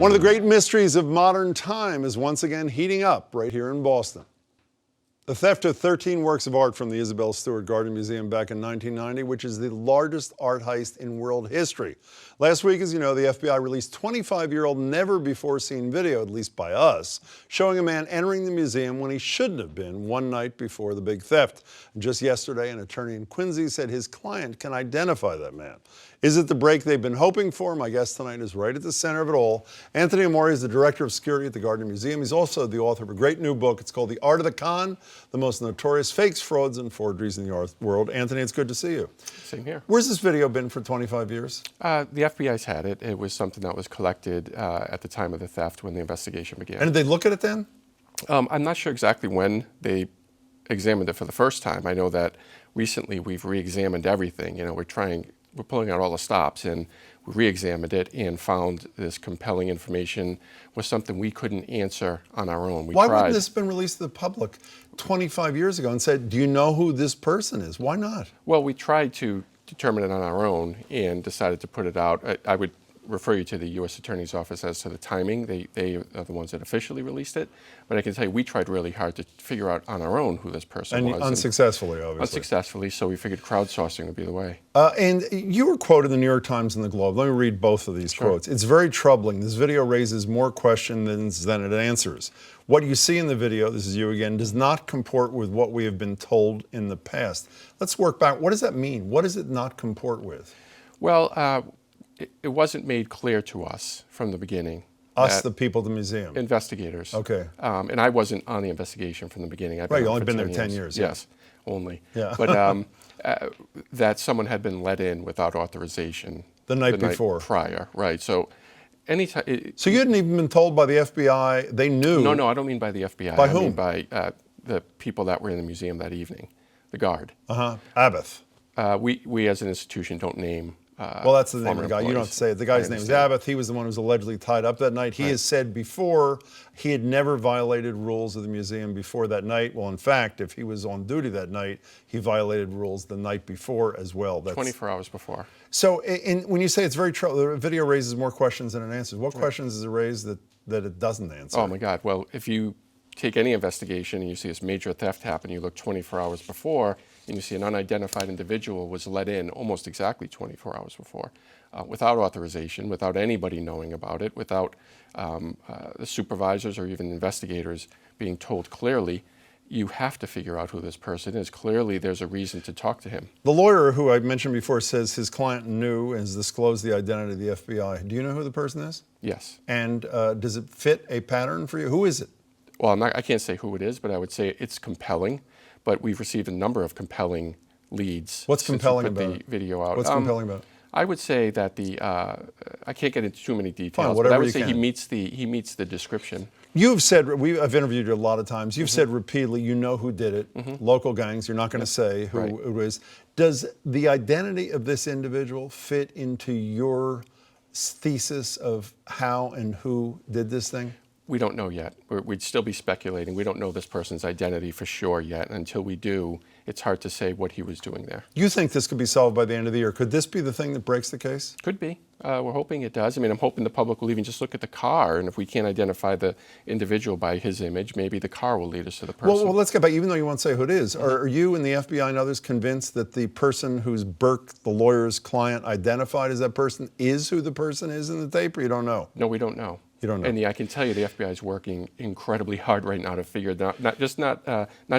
One of the great mysteries of modern time is once again heating up right here in Boston. The theft of 13 works of art from the Isabella Stewart Gardner Museum back in 1990, which is the largest art heist in world history. Last week, as you know, the FBI released 25-year-old never-before-seen video, at least by us, showing a man entering the museum when he shouldn't have been one night before the big theft. And just yesterday, an attorney in Quincy said his client can identify that man. Is it the break they've been hoping for? My guest tonight is right at the center of it all. Anthony Amore is the director of security at the Gardner Museum. He's also the author of a great new book. It's called The Art of the Con, the most notorious fakes, frauds, and forgeries in the art world. Anthony, it's good to see you. Same here. Where's this video been for 25 years? The FBI's had it. It was something that was collected at the time of the theft when the investigation began. And did they look at it then? I'm not sure exactly when they examined it for the first time. I know that recently we've re-examined everything. You know, we're pulling out all the stops, and we re-examined it and found this compelling information was something we couldn't answer on our own. Why wouldn't this have been released to the public 25 years ago and said, do you know who this person is? Why not? Well, we tried to determine it on our own and decided to put it out. I would refer you to the U.S. Attorney's Office as to the timing. They are the ones that officially released it. But I can tell you, we tried really hard to figure out on our own who this person was. Unsuccessfully, obviously. Unsuccessfully, so we figured crowdsourcing would be the way. And you were quoted in the New York Times and the Globe. Let me read both of these quotes. It's very troubling. This video raises more questions than it answers. What you see in the video, this is you again, does not comport with what we have been told in the past. Let's work back. What does that mean? What does it not comport with? Well, it wasn't made clear to us from the beginning. Us, the people at the museum? Investigators. Okay. And I wasn't on the investigation from the beginning. Right, you've only been there 10 years. Yes, only. Yeah. But that someone had been let in without authorization. The night before. Prior, right. So anytime. So you hadn't even been told by the FBI, they knew? No, I don't mean by the FBI. By whom? I mean by the people that were in the museum that evening, the guard. Abbott. We as an institution don't name well, that's the name of the guy. Employees. You don't have to say it. The guy's name is Abbott. He was the one who was allegedly tied up that night. He has said before he had never violated rules of the museum before that night. Well, in fact, if he was on duty that night, he violated rules the night before as well. That's 24 hours before. So when you say it's very troubling, the video raises more questions than it answers. What questions does it raise that it doesn't answer? Oh, my God. Well, if you take any investigation and you see this major theft happen, you look 24 hours before, and you see an unidentified individual was let in almost exactly 24 hours before, without authorization, without anybody knowing about it, without the supervisors or even investigators being told clearly, you have to figure out who this person is. Clearly, there's a reason to talk to him. The lawyer who I mentioned before says his client knew and has disclosed the identity of the FBI. Do you know who the person is? Yes. And does it fit a pattern for you? Who is it? Well, I can't say who it is, but I would say it's compelling. But we've received a number of compelling leads. What's compelling about the video out? What's compelling about it? I would say that I can't get into too many details. Fine, whatever but I would you say can. he meets the description. You've said, I've interviewed you a lot of times, you've said repeatedly you know who did it, local gangs, you're not going to say who it is. Does the identity of this individual fit into your thesis of how and who did this thing? We don't know yet. We'd still be speculating. We don't know this person's identity for sure yet. Until we do, it's hard to say what he was doing there. You think this could be solved by the end of the year? Could this be the thing that breaks the case? Could be. We're hoping it does. I mean, I'm hoping the public will even just look at the car, and if we can't identify the individual by his image, maybe the car will lead us to the person. Well, let's get back. Even though you won't say who it is, are you and the FBI and others convinced that the person who's Burke, the lawyer's client, identified as that person is who the person is in the tape, or you don't know? No, we don't know. You don't know. And I can tell you the FBI is working incredibly hard right now to figure out not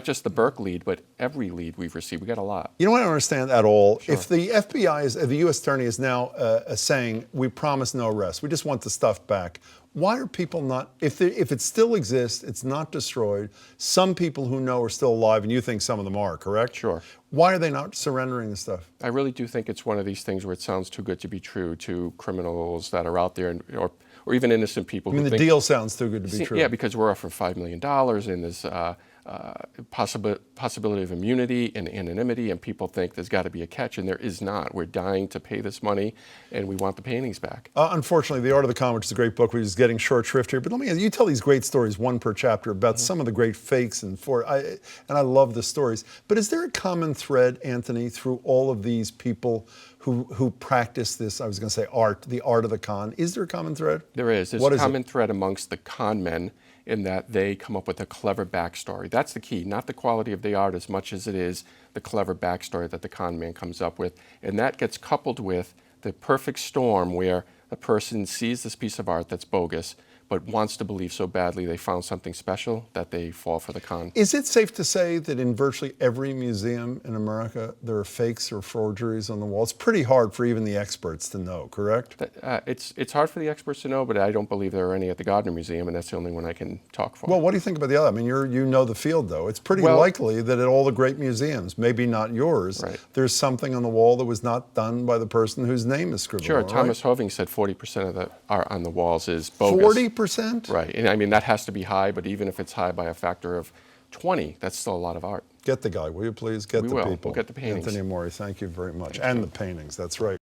just the Burke lead, but every lead we've received. We got a lot. You know what I don't understand at all? Sure. If the FBI the U.S. Attorney is now saying, we promise no arrest, we just want the stuff back, why are people not, if it still exists, it's not destroyed, some people who know are still alive, and you think some of them are, correct? Sure. Why are they not surrendering the stuff? I really do think it's one of these things where it sounds too good to be true to criminals that are out there, or even innocent people. I mean, the deal sounds too good to be true. Yeah, because we're offering $5 million, and there's possibility of immunity and anonymity, and people think there's got to be a catch, and there is not. We're dying to pay this money, and we want the paintings back. Unfortunately, The Art of the Con, which is a great book, we're just getting short shrift here, but let me ask you, tell these great stories, one per chapter, about some of the great fakes, and I love the stories. But is there a common thread, Anthony, through all of these people who practice this, I was going to say art, the art of the con? Is there a common thread? There is. There's What a is common thread amongst the con men in that they come up with a clever backstory. That's the key, not the quality of the art as much as it is the clever backstory that the con man comes up with. And that gets coupled with the perfect storm where a person sees this piece of art that's bogus, but wants to believe so badly they found something special that they fall for the con. Is it safe to say that in virtually every museum in America there are fakes or forgeries on the wall? It's pretty hard for even the experts to know, correct? It's hard for the experts to know, but I don't believe there are any at the Gardner Museum, and that's the only one I can talk for. Well, what do you think about the other? I mean, you know the field, though. It's pretty likely that at all the great museums, maybe not yours, Right. there's something on the wall that was not done by the person whose name is scribbled Sure, on, Thomas right? Hoving said 40% of the art on the walls is bogus. 40%? Right, and I mean, that has to be high, but even if it's high by a factor of 20, that's still a lot of art. Get the guy, will you please? Get We the will. people. We'll get the paintings. Anthony Amore, thank you very much. And the paintings, that's right.